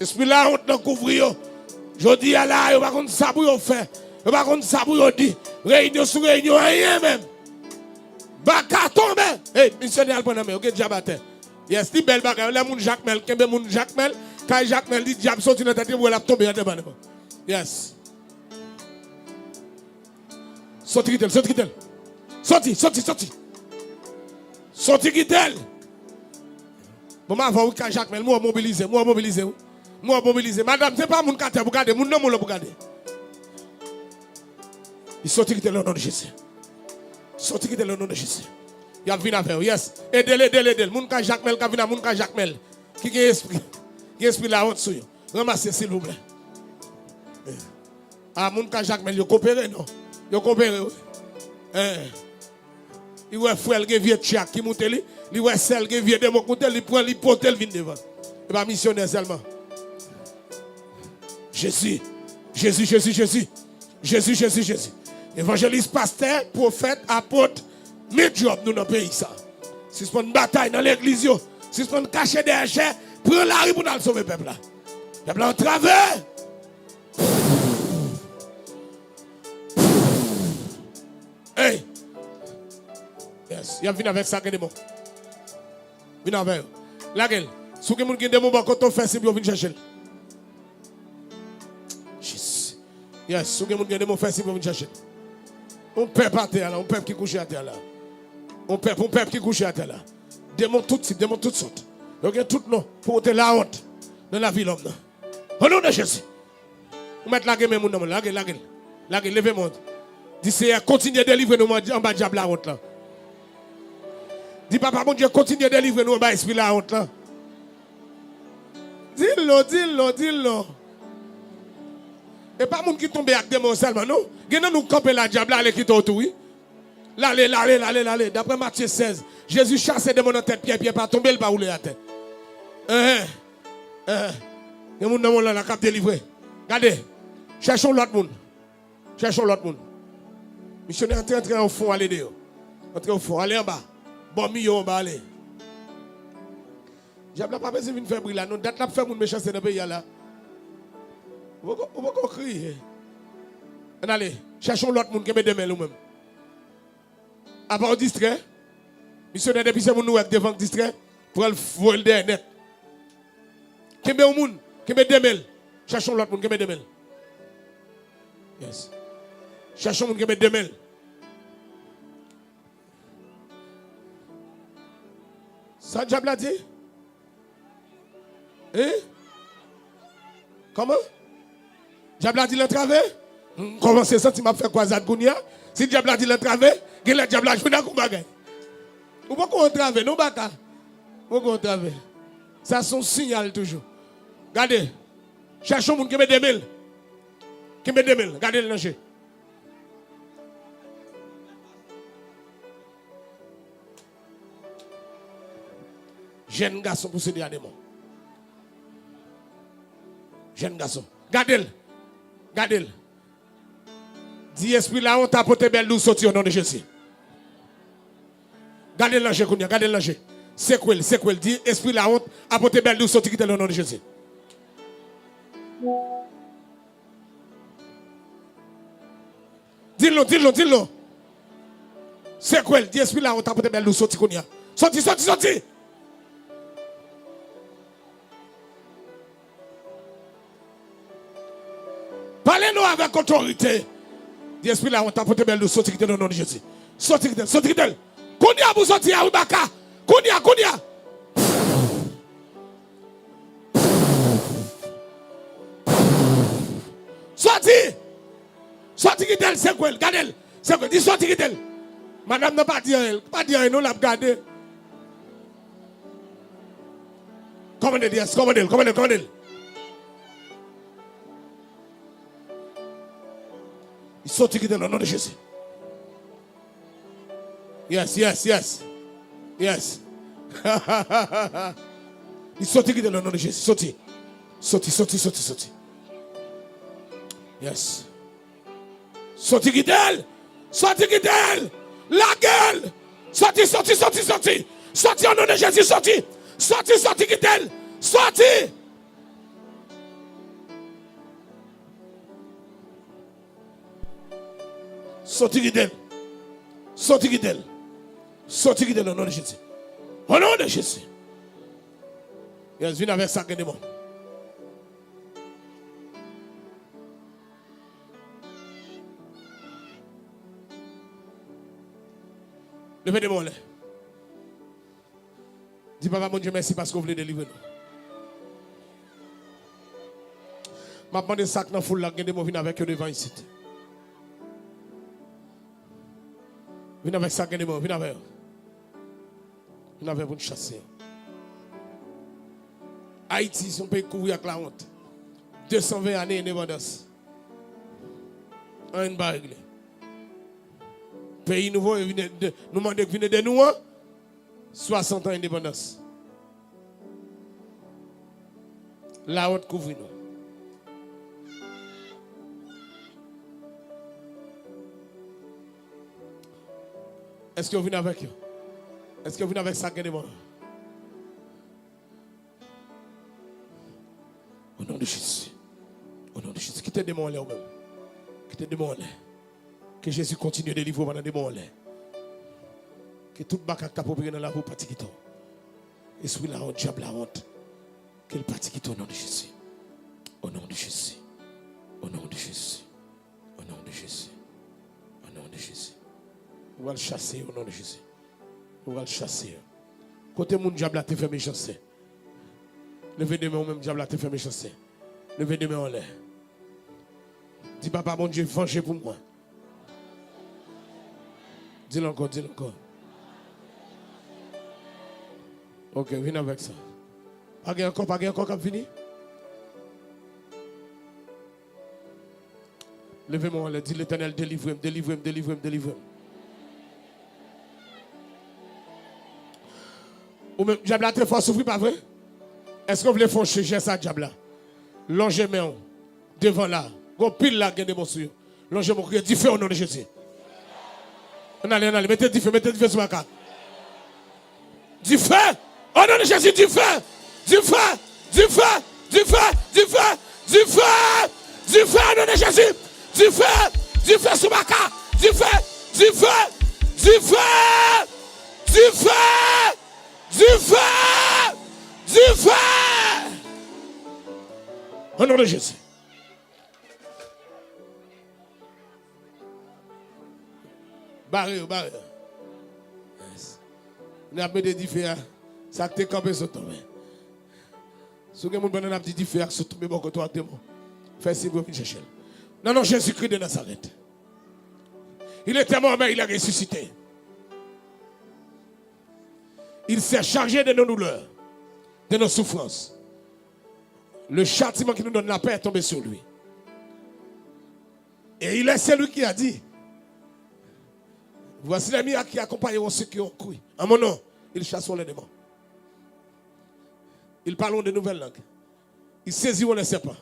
Esprit la honte dans couvrir yo. Je dis à là, yo pas contre ça pour yo faire. Yo pas contre ça pour yo dit. Réunion sur réunion rien même. Baka tombe. Hey, missionnaire pendant mais OK diable à terre. Yes, ti belle bagarre, là moun Jacques Mel, kembe moun Jacques Mel, quand Jacques Mel dit diable sorti dans tête pour la tomber en devant. Yes. Sorti Gitel, sorti Gitel. Sorti. Sorti Gitel. Bon, ma va quand Jacques Mel, moi mobiliser. Madame, c'est pas mon carte pour garder, mon nom pour garder. Il sorti Gitel au nom de Jésus. Sorti Gitel au nom de Jésus. Il a venu avec, yes. Aidez-le. Moun ka Jacques Mel, ka vina moun ka Jacques Mel. Qui a esprit? Qui esprit la honte sur yo. Ramassez s'il vous plaît. Ah, moun ka Jacques Mel, yo coopéré non? Yo coopéré oui. Il voit frère qui vient Tchak qui monte li, il voit celle qui vient de mon côté, il prend li porte le vin devant. Et pas missionnaire seulement. Jésus. Évangéliste, pasteur, prophète, apôtre, mes jobs nous dans le pays ça. Si c'est une bataille dans l'église, si c'est une cacher des chairs, prends la rue pour nous sauver le peuple là. Le peuple en travers. Hey! Yes, il y a venu avec ça que des mots. Venu avec. La gueule. Si vous avez des mots, quand on fait, c'est bien, vous venez chercher. Yes, si vous avez des mots, c'est bien, vous venez chercher. On peuple à terre là, on peuple qui couche à terre là. On peuple qui couche à terre là. Démon tout type, démon toutes sortes. Donc il y a tout nom pour ôter la honte dans la vie l'homme. Au nom de Jésus. Vous mettez la gueule, la gueule, levez-moi. Dis Seigneur, continue de délivrer nous en bas de diable la honte là. Dis papa, mon Dieu, continue de délivrer nous en bas esprit la honte là. Dis-le. Et pas moun qui tombe avec des mots seulement, non? Gena nous camper la diable là, qui autour, oui? L'allez. D'après Matthieu 16, Jésus chasse des démons dans tête, Pierre pas tomber, il va rouler à terre. Les gens dans la cap délivré. Regardez, cherchons l'autre monde. Missionnaire entrer au fond, allez dehors. Entrez au fond, allez en bas. Bon, en bas, allez. Diable n'a pas besoin de faire briller là. Non, date là pour faire mon méchant dans le pays là. On va crier. Allez, cherchons l'autre monde qui met des mains nous-mêmes. À part distrait, missionnaire depuis c'est mon nous devant distrait pour le voler derrière net. Qui met au monde, qui met des mains. Cherchons l'autre monde qui met des mains. Yes. Cherchons l'autre qui met des mains. Ça diable a dit? Hein? Comment? Diable a dit le travers? Comment c'est ça, tu m'as fait quoi, Zadgounia? Si diable a dit le travers, quel est le diable a joué dans le combat? Ou pas qu'on travers, non, baka? Ou qu'on travers? Ça, c'est son signal toujours. Regardez. Cherchons moun qui met des mails. Qui met des mails. Regardez le danger. Jeune garçon pour se dire à des mots. Jeune garçon. Gardez-le. Dis esprit là, on t'a porté belle douce sorti au nom de Jésus. Gardez l'ange, gardez l'ange. C'est quoi? Dis esprit là, on t'a porté belle douce sorti au nom de Jésus. Dis-le. C'est quoi? Dis esprit là, on t'a porté belle douce sorti. Sorti. Parlez-nous avec autorité. Dis esprit là, on t'a porté belle douce sorti au nom de Jésus. Sorti. Kounia vous sorti à Ubaka. Kounia. Sorti qui tel, c'est quoi? Gardez-le. C'est quoi? Dis sorti qui tel. Madame n'a pas dit elle. Pas dit elle, nous l'a gardé. Commandez. Il sorti qui tel au nom de Jésus. Yes. Yes. Il sorti dans le nom de Jésus. Sorti. Sorti, sorti, sorti, sorti. Yes. Sorti guidel. Sorti guidel. La gueule. Sorti, sorti, sorti, sorti. Sorti au nom de Jésus, sorti. Sorti, sorti guidel. Sorti. Sorti guidel. Sorti guidel. Sorti guidel au nom de Jésus. Au nom de Jésus. Yes, viens avec ça, gagnez-moi. Levez des mots. Dis papa, mon Dieu, merci parce que vous voulez délivrer nous. Je demande des sacs dans la foule, gagnez des mots, viens avec eux devant ici. Viens avec ça, gagnez des mots, viens avec eux. Viens avec vous chasser. Haïti, son pays courir avec la honte. 220 années d'indépendance. Un bas réglé. Pays nouveau, nous demandons que venez de nous, 60 ans d'indépendance. La honte couvre nous. Est-ce que vous venez avec eux? Est-ce que vous venez avec ça? Au nom de Jésus. Au nom de Jésus. Quittez des mots là même. Quittez des mots là. Que Jésus continue de délivrer pendant des mots là. Que tout bac t'a propre dans la roue parti qui tombe. Esprit la honte, diable la honte. Que le parti qui tombe au nom de Jésus. Au nom de Jésus. Au nom de Jésus. Au nom de Jésus. Au nom de Jésus. On va le chasser au nom de Jésus. On va le chasser. Côté mon diable a te fait méchanceté. Levez des mains au même diable a te fait méchanceté. Levez des mains en l'air. Dis papa mon Dieu, vengez pour moi. Dis-le encore, dis-le encore. Ok, viens avec ça. Pas encore comme fini. Levez-moi en l'air, dis l'Éternel, délivre-moi, délivre-moi, délivre-moi, délivre-moi. Ou même, diable a très fort souffrir, pas vrai? Est-ce que vous voulez faire chez ça, diable? Longez main devant là. Go pile là, gagnez mon souillon. Longez mon cri, dis feu au nom de Jésus. On allez, mettez du feu sur ma carte. Du feu, au nom de Jésus, du feu, du feu, du feu, du feu, du feu, du feu, du feu, au nom de Jésus, du feu sur ma carte, du feu, du feu, du feu, du feu, du feu, du feu, au nom de Jésus. Barré. On a mis des différents. Ça te campé sur toi. Si vous avez des différents, sur tout le monde, toi, fais si vous venez chercher. Non, Jésus-Christ de Nazareth. Il était mort, mais il a ressuscité. Il s'est chargé de nos douleurs, de nos souffrances. Le châtiment qui nous donne la paix est tombé sur lui. Et il est celui qui a dit: voici les miracles qui accompagneront ceux qui ont cru. En mon nom, ils chasseront les démons. Ils parleront de nouvelles langues. Ils saisiront les serpents.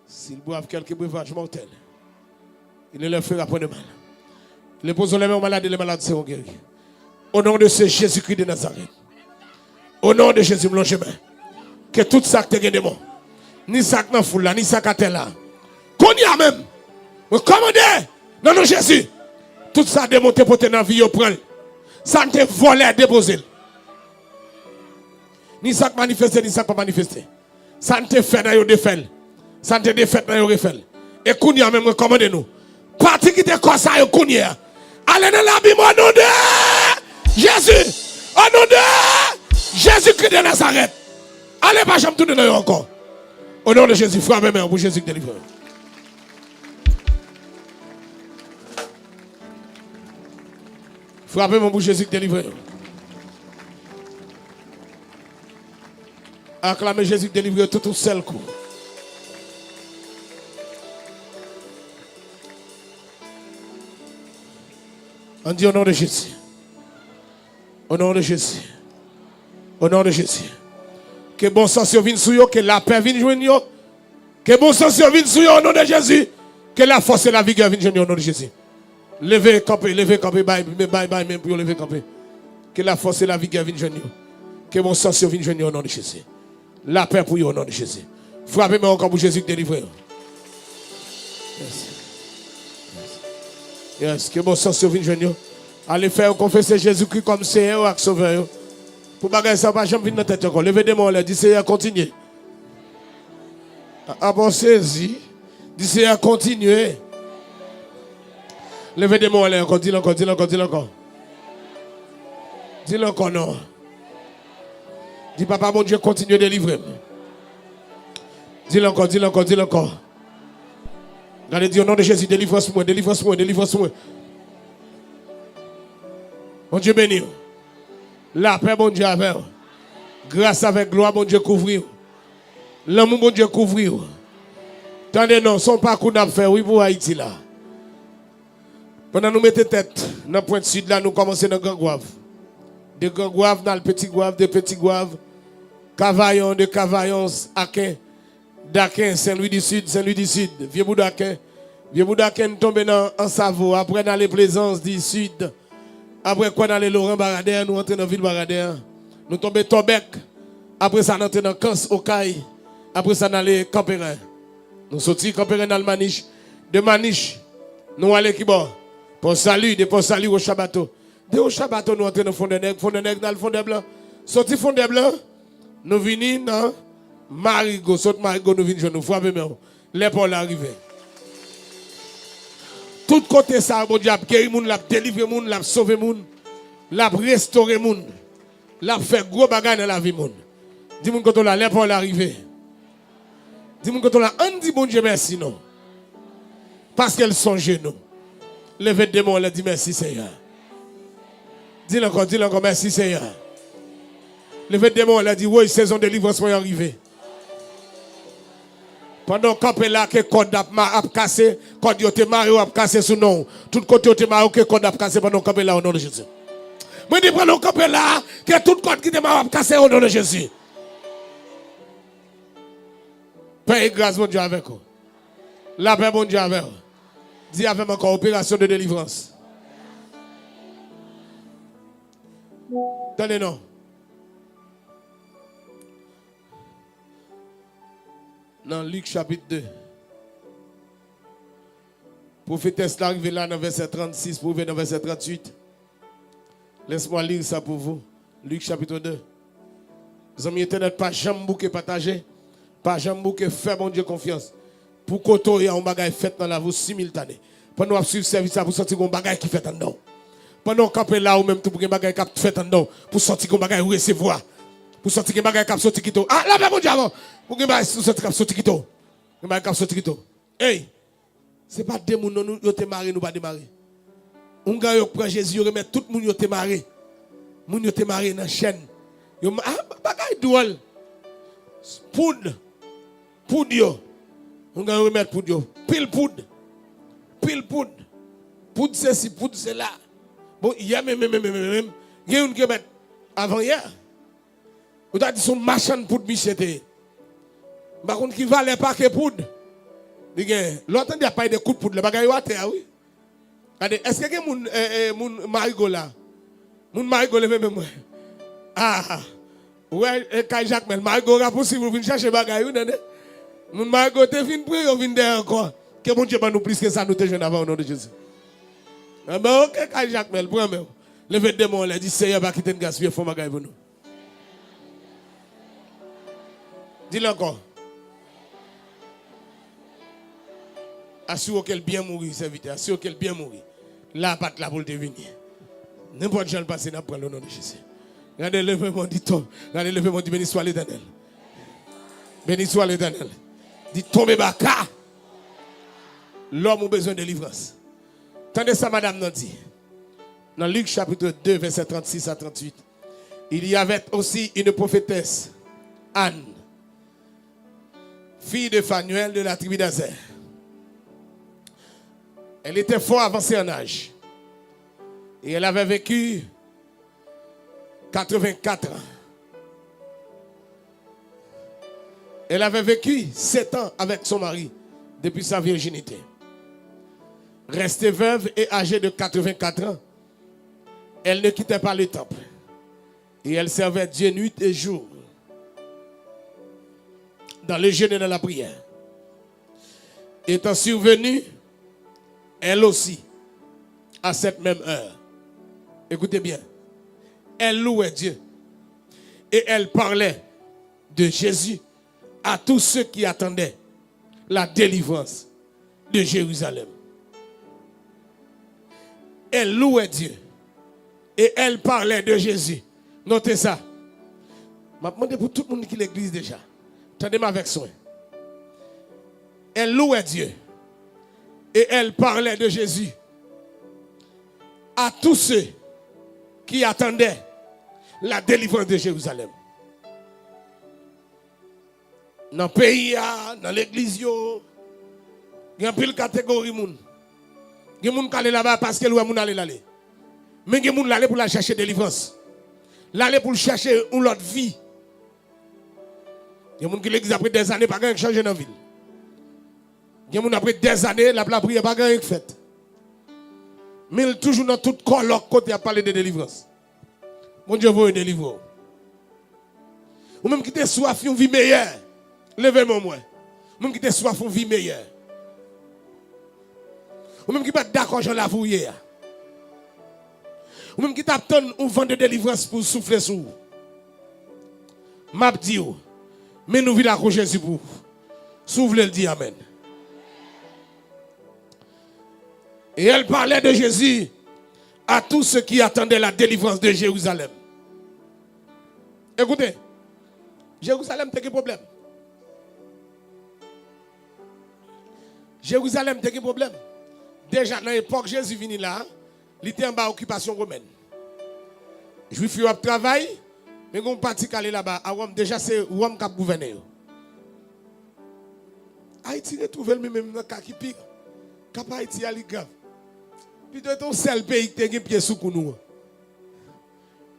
S'ils boivent quelques breuvages mortels, il ne leur fera point de mal. Ils poseront les mains aux malades et les malades seront guéris. Au nom de ce Jésus-Christ de Nazareth. Au nom de Jésus, mon chemin. Que tout ça que tu as démon. Ni ça que dans foule là, ni ça que tu là. Qu'on y a même. Me commander. Non, Jésus. Tout ça démonté pour te dans la vie, au prend. Ça ne te volé, déposé. Ni ça que manifesté, ni ça que pas manifesté. Ça ne te fait dans le défait. Ça ne te défait dans le refait. Et qu'on y a même recommandé nous. Parti qui te comme ça, qu'on y a. Allez dans la Bible au nom de Jésus. Au nom de Jésus-Christ de Nazareth. Allez, pas jamais tout donner encore. Au nom de Jésus, frère, même pour Jésus qui délivre. Frappez mon bouche Jésus qui délivre. Acclamez Jésus qui délivre tout seul coup. On dit au nom de Jésus. Au nom de Jésus. Au nom de Jésus. Que bon sens vienne sur vous, que la paix vienne joindre vous. Que bon sens vienne sur vous au nom de Jésus. Que la force et la vigueur viennent joindre au nom de Jésus. Levez, campez, bye, même pour lever, camper. Que la force et la vigueur viennent joindre vous. Que bon sens vienne joindre au nom de Jésus. La paix pour vous au nom de Jésus. Frappez-moi encore pour Jésus délivrer. Yes, que bon sens vienne joindre vous. Allez faire confesser Jésus-Christ comme Seigneur et Sauveur. Pour bagager ça, pas jamais venir dans la tête encore. Levez des mains, dis Seigneur, continuez. Avancez-y. Dis Seigneur, continuez. Levez des mains, encore, dis-le encore, dis-le encore, dis-le encore. Dis-le encore, non. Dis papa, mon Dieu, continue de délivrer. Dis-le encore, dis-le encore, dis-le encore. Regardez, dis au nom de Jésus, délivre-moi, délivre-moi, délivre-moi. Mon Dieu béni. La paix, mon Dieu, avec vous. Grâce avec gloire, mon Dieu, couvrir. L'amour, mon Dieu, couvrir. Tendez, non, son parcours n'a fait, oui, pour Haïti, là. Pendant nous mettons tête, dans le point sud, là, nous commençons dans Grand Gouave. De Grand Gouave, dans le Petit Gouave, de Petit Gouave. Cavaillon, de Cavaillon, Akin. Dakin, Saint-Louis du Sud, Saint-Louis du Sud. Vieux Boudakin. Vieux Boudakin tombe en Savo. Après, dans les Plaisances du Sud. Après quoi dans les Laurent Baradère, nous entrons dans la ville Baradère. Nous tombons Tobec. Après ça, nous entrons dans Kans, Okaï. Après ça, dans les Campérin. Nous sortis Campérin dans le Maniche. De Maniche, nous allons qui bon. Pour salut, pour salut au Chabato. De au Chabato, nous entrons dans le fond de nègre, dans le fond de blanc. Sorti fond de blanc, nous venons dans Marigot. Saute Marigot, nous venons, nous frappons même. L'épaule arrivée. Tout côté ça, bon Dieu, a guéri moun, l'a délivré moun, l'a sauvé moun, l'a restauré moun, l'a fait gros bagages dans la vie moun. Dis moun quand on l'a l'épaule arrivé. Dis moun quand on l'a on dit bon Dieu merci non. Parce qu'elle songe nous. Levez des mains, elle dit merci Seigneur. Dis encore merci Seigneur. Levez des mains, elle dit oui, saison de délivrance est arrivée. Pendant qu'on là que code a cassé, code yote Mario a cassé sous nom. Tout côté yote Mario que code a cassé pendant qu'on là au nom de Jésus. Mais dis pendant qu'on là que tout code qui te a cassé au nom de Jésus. Paix et grâce mon Dieu avec vous. La paix mon Dieu avec vous. Dis avec encore opération de délivrance. Tenez non. Dans Luc chapitre 2. Prophétesse l'arrivée là dans verset 36 pour dans verset 38. Laisse-moi lire ça pour vous. Luc chapitre 2. Les amis éternels, pas jamais bouquet partagé. Pas jamais bouquet faire bon Dieu confiance. Pour koto y a un bagage fait dans la vie simultané. Pendant qu'on suivre service ça pour sortir un bagage qui fait en dedans. Pendant qu'on est là ou même tout pour un bagage qui fait en dedans pour sortir un bagage recevoir. Pour sortir un bagage qui sorti kito. Ah là ben mon Dieu avant. Pour un bagage sorti sorti kito. Un bagage sorti kito. Hey. C'est pas des moun nous yo te maré nous pas démarrer. On gars yo prend Jésus remet tout moun yo te maré. Moun yo te maré dans chaîne. Yo bagage drôle. Poudre yo. On va remettre poudre yo. Pile poudre. Poudre c'est ci, poudre c'est là. Bon, hier même. Il y a une qui met avant hier. Vous avez dit son machin poudre bichette. Par contre qui valait pas que poudre. L'autre il n'y a pas de coup de poudre, le bagage à terre oui. Est-ce que mon marigot là? Mon marigot le même moi. Ah. Ouais, quand Jacques Mel marigot a possible vous venir chercher bagage oui. Mon marigot te fin pour yo vinn derrière encore. Que bon Dieu nous plus que ça nous te jeune avant au nom de Jésus. Ah ben OK quand Jacques Mel prends moi. Levez des mains là dit Seigneur va quitter gaspiller fond bagage pour nous. Dis-le encore. Assure qu'elle bien mourir, serviteur. Assure qu'elle bien mourir. La patte là pour le devenir. N'importe quel passé n'a pas le nom de Jésus. Regardez, levez-moi, dit-on. Regardez, levez-moi, dit béni soit l'Éternel. Béni soit l'Éternel. Dit tombez baka. L'homme a besoin de délivrance. Tendez ça, madame, nous dit. Dans Luc chapitre 2, verset 36 à 38. Il y avait aussi une prophétesse, Anne, fille de Phanuel de la tribu d'Azer. Elle était fort avancée en âge. Et elle avait vécu 84 ans. Elle avait vécu 7 ans avec son mari depuis sa virginité. Restée veuve et âgée de 84 ans, elle ne quittait pas le temple. Et elle servait Dieu nuit et jour dans le jeûne et dans la prière. Étant survenue, elle aussi, à cette même heure, écoutez bien, elle louait Dieu et elle parlait de Jésus à tous ceux qui attendaient la délivrance de Jérusalem. Elle louait Dieu et elle parlait de Jésus. Notez ça. Je demande pour tout le monde qui est l'église déjà. Attendez-moi avec soin. Elle louait Dieu et elle parlait de Jésus à tous ceux qui attendaient la délivrance de Jérusalem. Dans le pays, dans l'église, il y a une catégorie de monde. Il y a des gens qui sont là-bas parce que les gens sont là. Mais il y a des gens qui sont là pour la chercher délivrance. L'aller pour chercher une autre vie. Il y a des gens qui l'église après des années pas grand changer dans la ville. Il y a des gens après des années la prière pas grand fait. Mais toujours dans tout colloque côté à parler de délivrance. Mon Dieu veut une délivrance. Ou même qui te soif une vie meilleure. Levez-moi moi. Ou même qui te soif une vie meilleure. Ou même qui pas d'accord Jean la fouiller. Ou même qui t'attend un vent de délivrance pour souffler sur vous. M'a dit, mais nous vivons à Jésus pour vous. S'ouvre le dit Amen. Et elle parlait de Jésus à tous ceux qui attendaient la délivrance de Jérusalem. Écoutez, Jérusalem, t'as quel problème? Jérusalem, t'as quel problème? Déjà, dans l'époque Jésus venu là, il était en bas occupation romaine. Juifs ont travaillé, mais on parti aller là-bas. À Rome, déjà, c'est Rome qui a gouverné. Haïti retrouve le même dans le cas qui pire. Cap Haïti a grave. Puis de ton seul pays qui a un pied sous nous.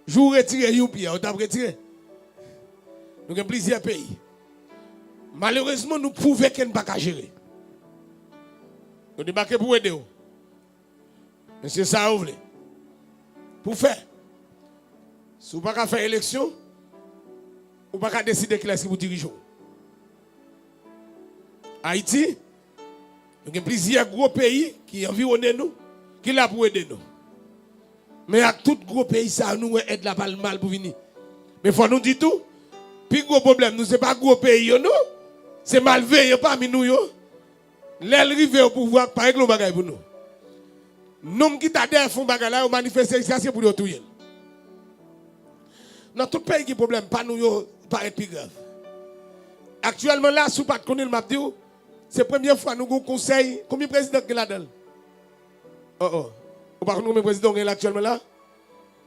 Je vous retire un pied, on t'a retiré. Nous avons plusieurs pays. Malheureusement, nous prouvons qu'on ne peut pas gérer. Nous débarquons pour aider. Mais c'est ça vous voulez. Pour faire. Si vous ne pouvez pas faire élection, vous ne pouvez pas décider qui est-ce que vous dirigez. Haïti, nous avons plusieurs gros pays qui environnent nous, qui là pour aider nous. Mais à tout gros pays, ça nous aide la balle mal pour venir. Mais il faut nous dire tout. Puis gros problème, nous, ce n'est pas gros pays, non? C'est malveillant parmi nous. L'aile rive au pouvoir, par exemple, pour nous. Nous qui t'adhèrent font bagarre là, manifester c'est pour nous tout. Dans tout pays qui problème, pas nous, paraît plus grave. Actuellement là, si vous ne connaissez pas, c'est la première fois que nous avons un conseil. Combien de présidents qui là-dedans? Vous ne connaissez pas combien de présidents qui actuellement là?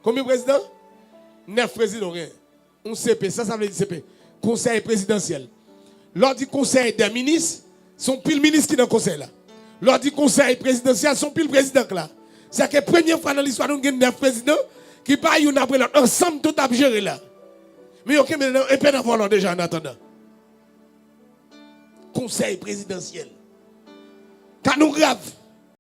Combien de présidents? 9 présidents. Un CP, ça veut dire CP. Conseil présidentiel. Lors du conseil des ministres, sont pile ministres qui sont dans le conseil là. Lors du conseil présidentiel, sont pile présidents là. C'est la première fois dans l'histoire, nous avons 9 présidents qui parlent une après l'autre. Ensemble, tout à gérer là. Mais ok, mais et peine à voir déjà en attendant. Conseil présidentiel. Quand nous grave.